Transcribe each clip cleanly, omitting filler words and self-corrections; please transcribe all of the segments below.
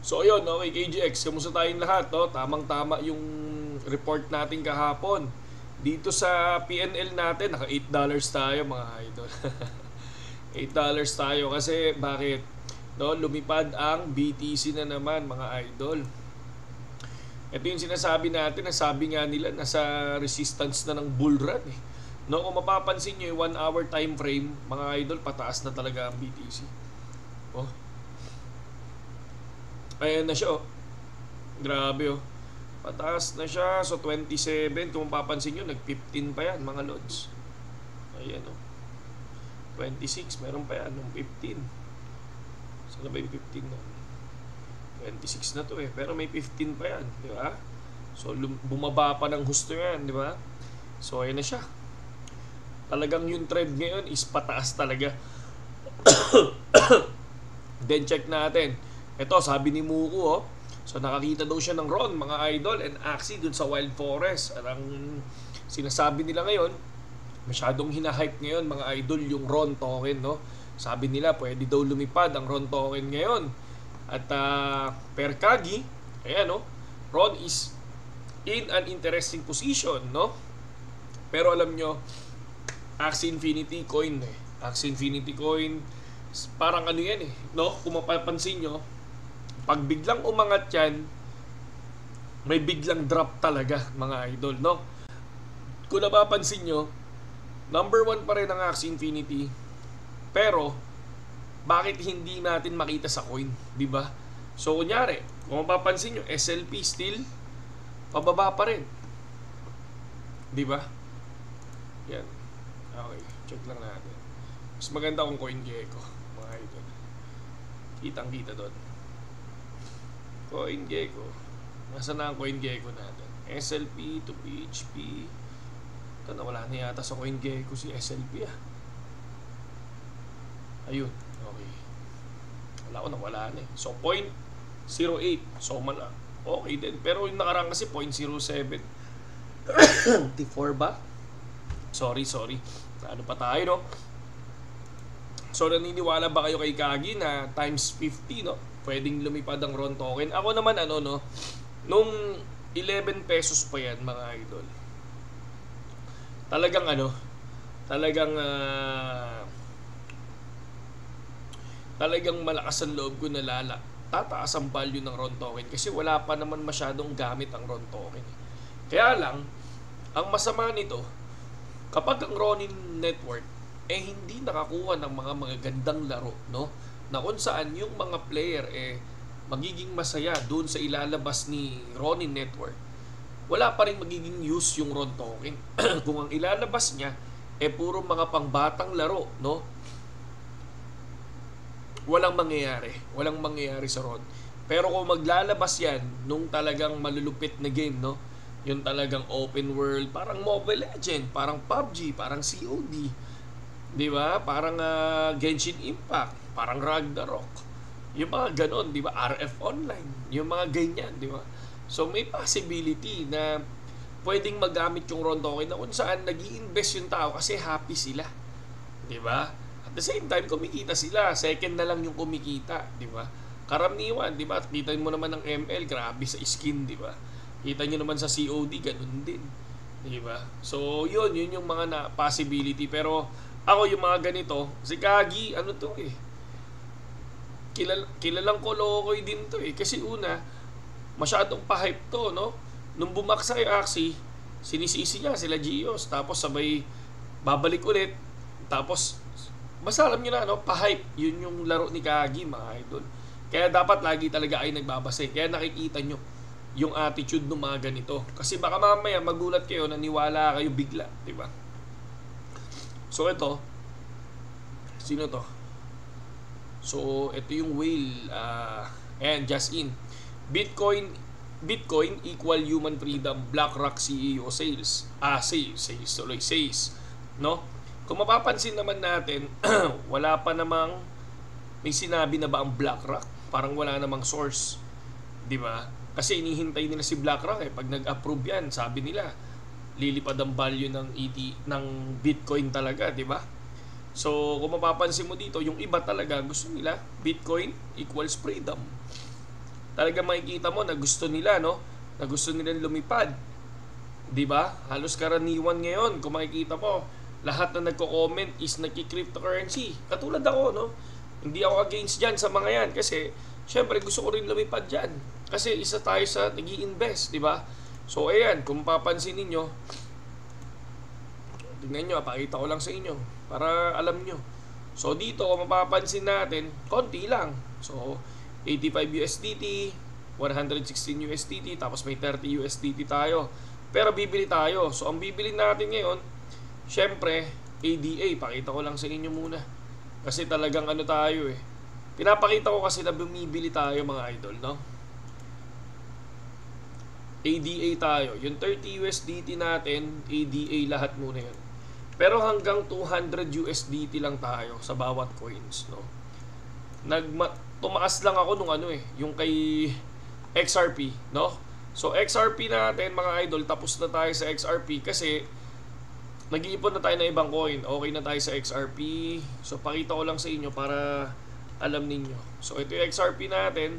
So ayun, okay KGX, kamusta tayong lahat? No? Tamang-tama yung report natin kahapon. Dito sa PNL natin, naka $8 tayo mga idol. $8 tayo kasi bakit? No, lumipad ang BTC na naman mga idol. Ito yung sinasabi natin, nasabi nga nila nasa resistance na ng bull run eh. No, kung mapapansin nyo yung 1 hour time frame, mga idol, pataas na talaga ang BTC. Oh. Ayan na siya oh. Grabe oh. Pataas na siya. So 27, kung mapapansin nyo, nag-15 pa yan mga lods. Ayan oh. 26, meron pa yan nung 15. Saan na ba yung 15 na? 26 na to eh. Pero may 15 pa yan, di ba? So bumaba pa ng husto yan, di ba? So ayan na siya. Talagang yung trend ngayon is pataas talaga. Then check natin. Ito, sabi ni Muku oh. So nakakita daw siya ng RON, mga idol, and Axie dun sa Wild Forest. At ang sinasabi nila ngayon, masyadong hinahype ngayon mga idol yung RON token, no? Sabi nila pwede daw lumipad ang RON token ngayon. At per Kagi, ayan no, RON is in an interesting position, no? Pero alam nyo, Axie Infinity Coin eh. Axie Infinity Coin, parang ano yan eh, no? Kung mapapansin nyo, pag biglang umangat yan, may biglang drop talaga mga idol, no? Kung napapansin nyo, number 1 pa rin ang Axie Infinity. Pero, bakit hindi natin makita sa coin? Diba? So, kunyari, kung mapapansin nyo, SLP still, pababa pa rin. Diba? Yan. Okay, check lang natin. Mas maganda kung CoinGecko, mga idol. Kitang-kita doon. CoinGecko. Nasaan na ang CoinGecko natin? SLP to PHP. Ito, nawala na yata sa CoinGecko si SLP ah. Ayun, okay. Wala ko, nawala na eh. So, 0.08. So, okay din. Pero yung nakarang kasi 0.07. T4 ba? Sorry. Ano pa tayo, no? So, naniniwala ba kayo kay Kagi na times 50, no? Pwedeng lumipad ang RON token. Ako naman, no? Nung 11 pesos pa yan, mga idol. Talagang talagang malakas ang loob ko na tataas ang value ng RON token kasi wala pa naman masyadong gamit ang RON token. Kaya lang, ang masama nito, kapag ang Ronin network hindi nakakuha ng mga gandang laro, no? Na kung saan yung mga player magiging masaya doon sa ilalabas ni Ronin network, wala pa rin magiging use yung RON token. Kung ang ilalabas niya puro mga pangbatang laro, no? Walang mangyayari sa RON. Pero kung maglalabas yan nung talagang malulupit na game, no? Yung talagang open world, parang Mobile Legend, parang PUBG, parang COD, di ba? Parang Genshin Impact, parang Ragnarok. Yung mga ganon, di ba? RF Online, yung mga ganyan, di ba? So may possibility na pwedeng magamit yung RON token na kung saan nag-i-invest yung tao kasi happy sila, di ba? At the same time, kumikita sila. Second na lang yung kumikita, di ba? Karaniwan, di ba? Kita mo naman ng ML, grabe sa skin, di ba? Kita nyo naman sa COD, ganun din. Diba? So, yun yung mga possibility. Pero, ako yung mga ganito, si Kagi, ano to eh. Kilalang kolokoy din to eh. Kasi una, masyadong pa-hype to, no? Nung bumaksa yung Axie, sinisisi niya sila Gios. Tapos sabay, babalik ulit. Tapos, basta alam nyo na, no? Pa-hype. Yun yung laro ni Kagi, mga idol. Kaya dapat lagi talaga ay nagbabase. Kaya nakikita nyo yung attitude ng mga ganito. Kasi baka mamaya magulat kayo, naniwala kayo bigla, di ba? So ito, sino to? So ito yung whale, and just in. Bitcoin equal human freedom, BlackRock CEO says, no? Kung mapapansin naman natin, wala pa namang may sinabi na ba ang BlackRock? Parang wala namang source, di ba? Kasi inihintay nila si BlackRock pag nag-approve yan, sabi nila lilipad ang value ng Bitcoin talaga, di ba? So, kung mapapansin mo dito, yung iba talaga gusto nila Bitcoin equals freedom. talaga makikita mo na gusto nila, no? Na gusto nilang lumipad. 'Di ba? Halos karaniwan ngayon, kung makikita mo, lahat na nagko-comment is nagki-cryptocurrency. Katulad ako, no? Hindi ako against diyan sa mga yan kasi syempre gusto ko rin lumipad diyan. Kasi isa tayo sa nag-i-invest, 'di ba? So ayan, kung papansin niyo, tingnan nyo, pakita ko lang sa inyo para alam nyo. So dito, kung mapapansin natin, konti lang. So 85 USDT, 116 USDT, tapos may 30 USDT tayo. Pero bibili tayo. So ang bibili natin ngayon, syempre, ADA. Pakita ko lang sa inyo muna. Kasi talagang ano tayo eh. Pinapakita ko kasi na bumibili tayo mga idol, no? ADA tayo. Yung 30 USDT natin, ADA lahat muna yun. Pero hanggang 200 USDT lang tayo sa bawat coins, no? Tumaas lang ako nung ano eh, yung kay XRP, no? So XRP natin mga idol, tapos na tayo sa XRP kasi nag-iipon na tayo ng ibang coin. Okay na tayo sa XRP. So pakita ko lang sa inyo para alam ninyo. So ito yung XRP natin.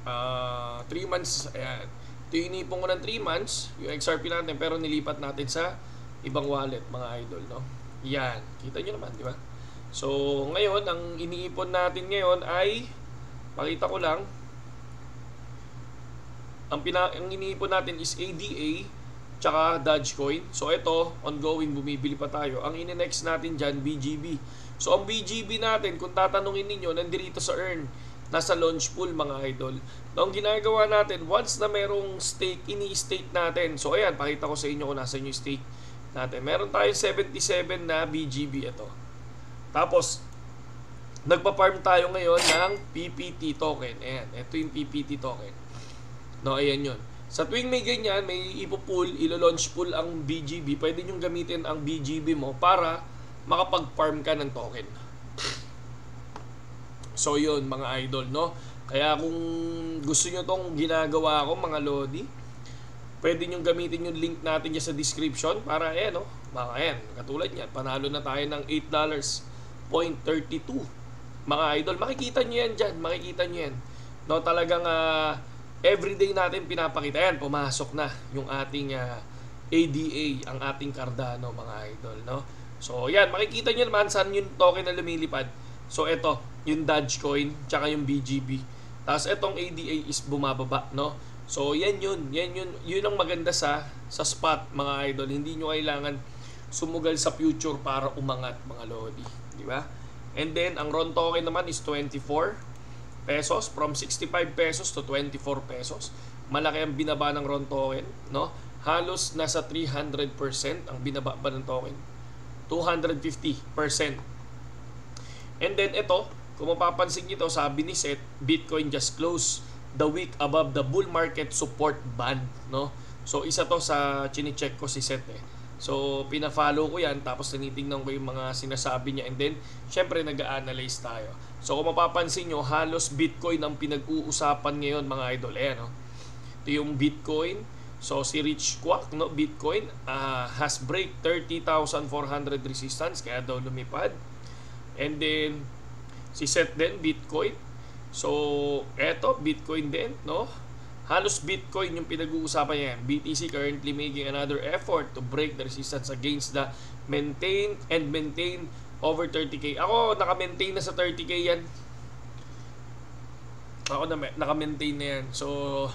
3 months, ayan. Ito yung inipon ko ng 3 months, yung XRP natin, pero nilipat natin sa ibang wallet, mga idol, no? Yan, kita nyo naman, di ba? So, ngayon, ang iniipon natin ngayon ay, pakita ko lang, ang iniipon natin is ADA, tsaka Dogecoin. So, ito, ongoing, bumibili pa tayo. Ang ine-next natin dyan, BGB. So, ang BGB natin, kung tatanungin ninyo, nandito sa earn, nasa launch pool mga idol. Ang ginagawa natin, once na merong stake, ini-stake natin. So ayan, pakita ko sa inyo kung nasa yung stake natin. Meron tayong 77 na BGB ito. Tapos, nagpa-farm tayo ngayon ng PPT token. Ayan, ito yung PPT token. No, ayan yun. Sa tuwing may ganyan, may ipo-pool, ilo-launch pool ang BGB, pwede nyo gamitin ang BGB mo para makapag-farm ka ng token. So yun mga idol, no? Kaya kung gusto nyo tong ginagawa ko mga lodi, pwede nyo gamitin yung link natin dyan sa description para no? Baka yan, katulad yan, panalo na tayo ng $8.32. Mga idol, makikita nyo yan dyan, makikita nyo yan. No, talagang everyday natin pinapakita yan, pumasok na yung ating ADA, ang ating Cardano mga idol, no? So yan, makikita nyo naman saan yung token na lumilipad. So ito, yung Dogecoin, tsaka yung BGB. Tapos itong ADA is bumababa, no? So yan yun ang maganda sa spot mga idol. Hindi nyo kailangan sumugal sa future para umangat mga lodi, di ba? And then ang RON token naman is 24 pesos, from 65 pesos to 24 pesos. Malaki ang binaba ng RON token, no? Halos nasa 300% ang binaba ba ng token. 250%. And then ito, kung mapapansin nyo, sabi ni Seth, Bitcoin just closed the week above the bull market support band, no? So isa to sa chine-check ko si Seth eh. So pina-follow ko yan, tapos tinitingnan ko yung mga sinasabi niya, and then syempre nag-a-analyze tayo. So kung mapapansin nyo, halos Bitcoin ang pinag-uusapan ngayon mga idol. Ayan, no? Ito yung Bitcoin. So si Rich Kwak, no, Bitcoin has break 30,400 resistance, kaya daw lumipad. And then si Seth din, Bitcoin. So eto, Bitcoin din, no? Halos Bitcoin yung pinag-uusapan niya. BTC currently making another effort to break the resistance against the maintain over 30k. Ako naka-maintain na sa 30k yan. Ako naka-maintain na yan. So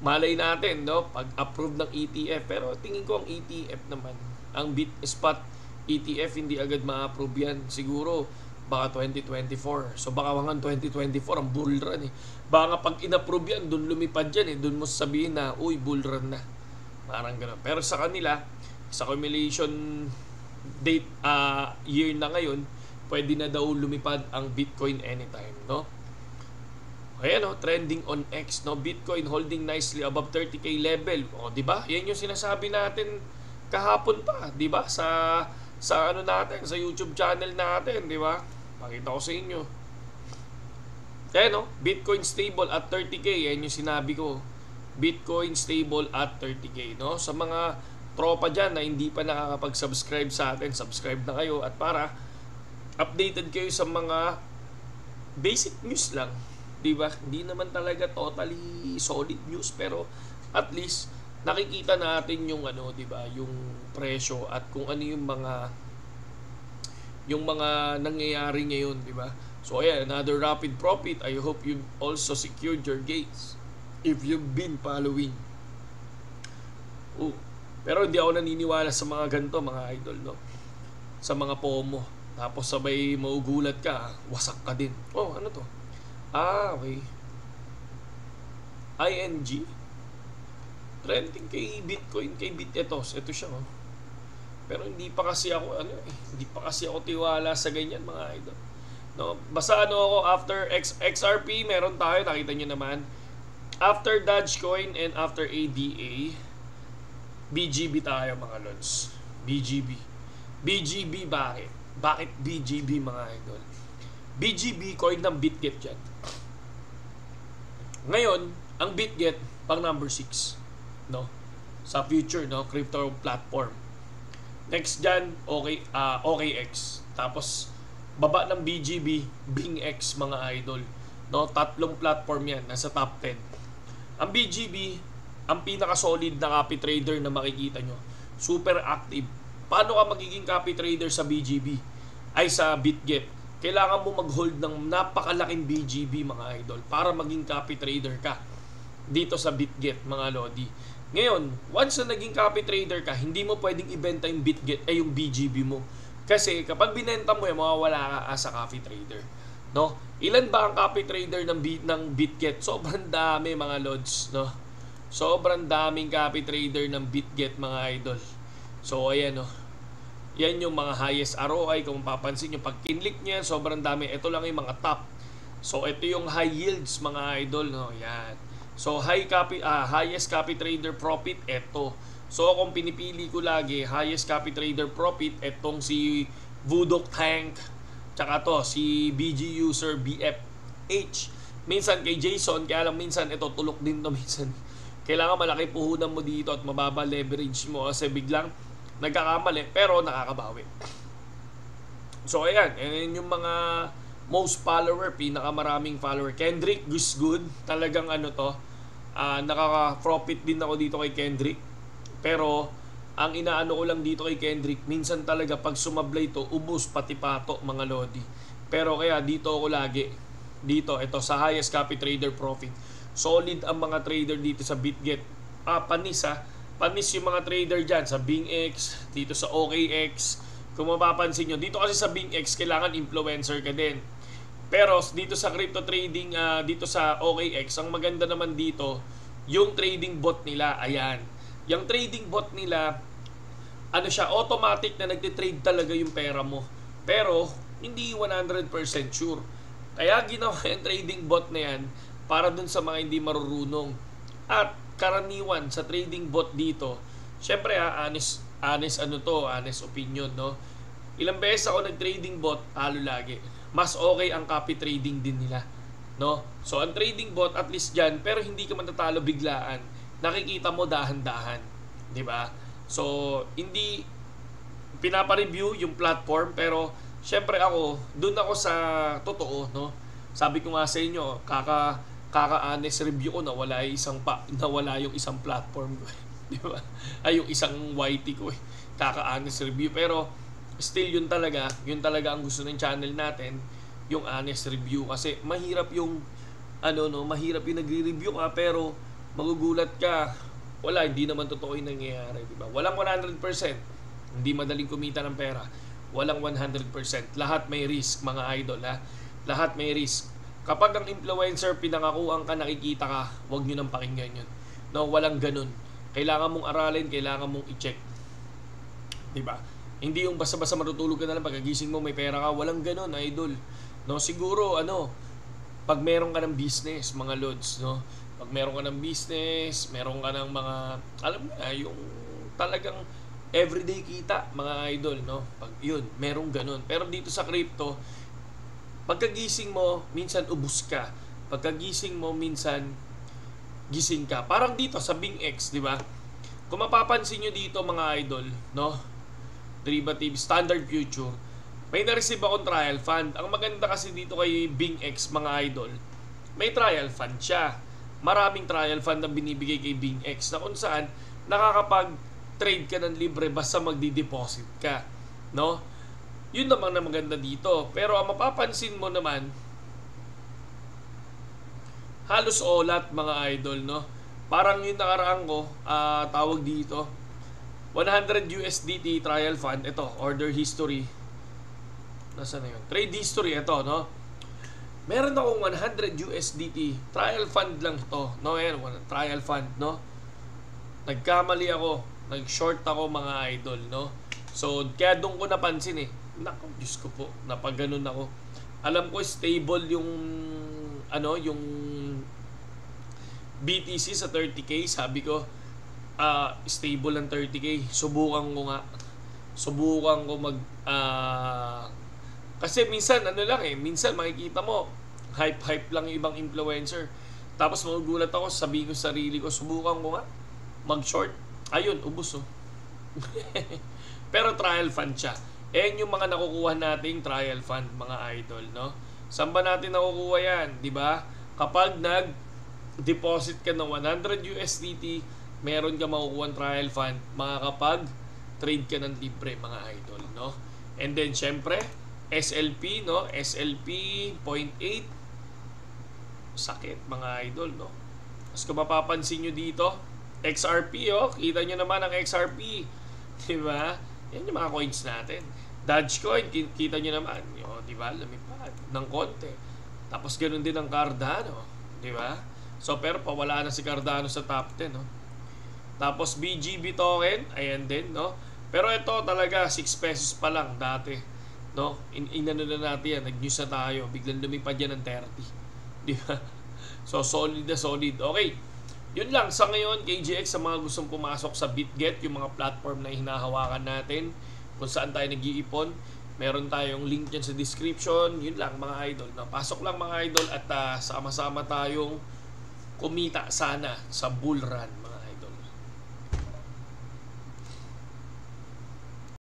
malay natin, no, pag-approve ng ETF. Pero tingin ko ang ETF naman, ang spot ETF hindi agad ma-approve yan. Siguro baka 2024. So baka hanggang 2024 ang bull run eh. Baka pag in-approve yan, dun lumipad yan eh. Dun mo sabihin na, uy, bull run na. Parang gano'n. Pero sa kanila, sa accumulation date year na ngayon, pwede na daw lumipad ang Bitcoin anytime, no? Ayan, no, trending on X, no? Bitcoin holding nicely above 30k level. O, di ba? Yan yung sinasabi natin kahapon pa, di ba? Sa ano natin, sa YouTube channel natin, di ba? Pakita ko sa inyo. Ayan, no? Bitcoin stable at 30k. Yan yung sinabi ko. Bitcoin stable at 30k, no? Sa mga tropa dyan na hindi pa nakakapag-subscribe sa atin, subscribe na kayo. At para updated kayo sa mga basic news lang, 'di ba? Hindi naman talaga totally solid news, pero at least nakikita natin yung ano, 'di ba, yung presyo at kung ano yung mga nangyayari ngayon, 'di ba? So ayan, another rapid profit. I hope you also secured your gains if you've been following. Pero hindi ako naniniwala sa mga ganito, mga idol, no? Sa mga FOMO. Tapos sabay maugulat ka, wasak ka din. Oh, ano to? Okay. ING. Trending kay Bitcoin, kay Bitethos. Ito siya, oh. Pero hindi pa kasi ako hindi pa kasi ako tiwala sa ganyan, mga idol. No, basta ako after XRP meron tayo, nakita niyo naman. After Dogecoin and after ADA, BGB tayo, mga lods. BGB bakit? Bakit BGB, mga idol? BGB coin ng BitGet yan. Ngayon, ang BitGet pang number 6, no? Sa future, no, crypto platform. Next dyan, OKX. Tapos, baba ng BGB, BingX, mga idol. No, 3 platform yan, nasa top 10. Ang BGB, ang pinaka-solid na copy trader na makikita nyo. Super active. Paano ka magiging copy trader sa BGB? Ay, sa BitGet. Kailangan mo mag-hold ng napakalaking BGB, mga idol, para maging copy trader ka dito sa BitGet, mga lodi. Ngayon, once na naging copy trader ka, hindi mo pwedeng ibenta yung BitGet ay yung BGB mo. Kasi kapag binenta mo yan, mawawala ka as a copy trader. No? Ilan ba ang copy trader ng BitGet? Sobrang dami, mga lods, no? Sobrang daming copy trader ng BitGet, mga idol. So ayan, no. Yan yung mga highest ROI. Kung papansin nyo, pag kinlik niya, sobrang dami. Ito lang yung mga top. So ito yung high yields, mga idol, no. Yan. So highest copy trader profit, ito. So kung pinipili ko lagi highest copy trader profit, etong si Voodoo Tank, tsaka to si BG user BFH. Minsan kay Jason, kaya lang minsan ito tulok din to minsan. Kailangan malaki puhunan mo dito at mababa leverage mo kasi biglang nagkakamali pero nakakabawi. So ayan, yung mga most follower, pinakamaraming follower. Kendrick Good, talagang nakaka-profit din ako dito kay Kendrick. Pero ang inaano ko lang dito kay Kendrick, minsan talaga pag sumablay to, ubos pati pato, mga lodi. Pero kaya dito ako lagi. Dito, ito sa highest copy trader profit. Solid ang mga trader dito sa BitGet. Panis yung mga trader dyan sa BingX, dito sa OKX. Kung mapapansin nyo, dito kasi sa BingX, kailangan influencer ka din. Pero dito sa crypto trading, dito sa OKX, ang maganda naman dito, yung trading bot nila, ayan. Yung trading bot nila, automatic na nagtitrade talaga yung pera mo. Pero, hindi 100% sure. Kaya ginawa yung trading bot na yan para dun sa mga hindi marurunong. At karaniwan sa trading bot dito, syempre honest opinion, no? Ilang beses ako nag-trading bot, talo lagi. Mas okay ang copy trading din nila, no? So ang trading bot at least diyan, pero hindi ka matatalo biglaan. Nakikita mo dahan-dahan, 'di ba? So hindi pinapa-review yung platform, pero syempre doon ako sa totoo, no? Sabi ko nga sa inyo, kaka-honest review ko na wala yung isang platform ko, di ba? Ay, yung isang YT ko, kaka-honest review. Pero still yun talaga ang gusto ng channel natin, yung honest review. Kasi mahirap yung mahirap yung nagre-review ka pero magugulat ka, hindi naman totoo yung nangyayari, di ba? Walang 100%. Hindi madaling kumita ng pera. Walang 100%. Lahat may risk, mga idol, ha? Lahat may risk. Kapag ang influencer pinangakuan ka, nakikita ka, huwag nyo nang pakinggan yun. No, walang ganun. Kailangan mong aralin, kailangan mong i-check. Diba? Hindi yung basta-basta matutulog ka na lang, pagkagising mo may pera ka, walang ganun, idol. No, siguro, pag meron ka ng business, mga lods, no? Pag meron ka ng business, meron ka ng mga, alam mo na, yung talagang everyday kita, mga idol, no? Pag yun, merong ganun. Pero dito sa crypto, pagkagising mo, minsan ubus ka. Pagkagising mo, minsan gising ka. Parang dito sa BingX, di ba? Kung mapapansin nyo dito, mga idol, no? Derivative, standard future, may na-receive akong trial fund. Ang maganda kasi dito kay BingX, mga idol, may trial fund siya. Maraming trial fund na binibigay kay BingX na kung saan nakakapag-trade ka ng libre basta magdi-deposit ka, no? Yun naman na maganda dito. Pero ang mapapansin mo naman, halos olat, mga idol, no? Parang yung nakaraan ko, tawag dito, 100 USDT trial fund. Ito, order history. Nasaan na yun? Trade history, ito, no? Meron akong 100 USDT trial fund lang to, no? Ayan, trial fund, no? Nagkamali ako, nag-short ako, mga idol, no? So, kaya doon ko napansin eh. Naku, Diyos ko po, napaganon ako. Alam ko stable yung yung BTC sa 30K. Sabi ko, stable ang 30K. Subukan ko nga. Subukan ko kasi minsan minsan makikita mo hype lang yung ibang influencer. Tapos magugulat ako, sabihin ko sa sarili ko, subukan ko nga mag-short. Ayun, ubos oh. Pero trial fund siya. Yung mga nakukuha nating trial fund, mga idol, no? Saan ba natin nakukuha yan, di ba? Kapag nag-deposit ka ng 100 USDT, meron ka makukuha trial fund, makakapag-trade ka ng libre, mga idol, no? And then, syempre, SLP, no? SLP 0.8. Sakit, mga idol, no? Tapos kung mapapansin nyo dito, XRP, oh. Kita nyo naman ang XRP. Diba? Yan yung mga coins natin. Dogecoin, kita nyo naman. Oh, diba? Lumipad ng konti. Tapos ganun din ang Cardano. Diba? So, pero pawala na si Cardano sa top 10, no? Tapos BGB token, ayan din, no? Pero ito talaga, 6 pesos pa lang dati, no? Inano na natin yan, nag-news na tayo. Biglang lumipad yan ng 30. Diba? So, solid na solid. Okay. Yun lang sa ngayon, KGX, sa mga gustong pumasok sa BitGet, yung mga platform na hinahawakan natin, kung saan tayo nag-iipon, meron tayong link dyan sa description. Yun lang, mga idol. Pasok lang, mga idol, at sama-sama tayong kumita sana sa bull run, mga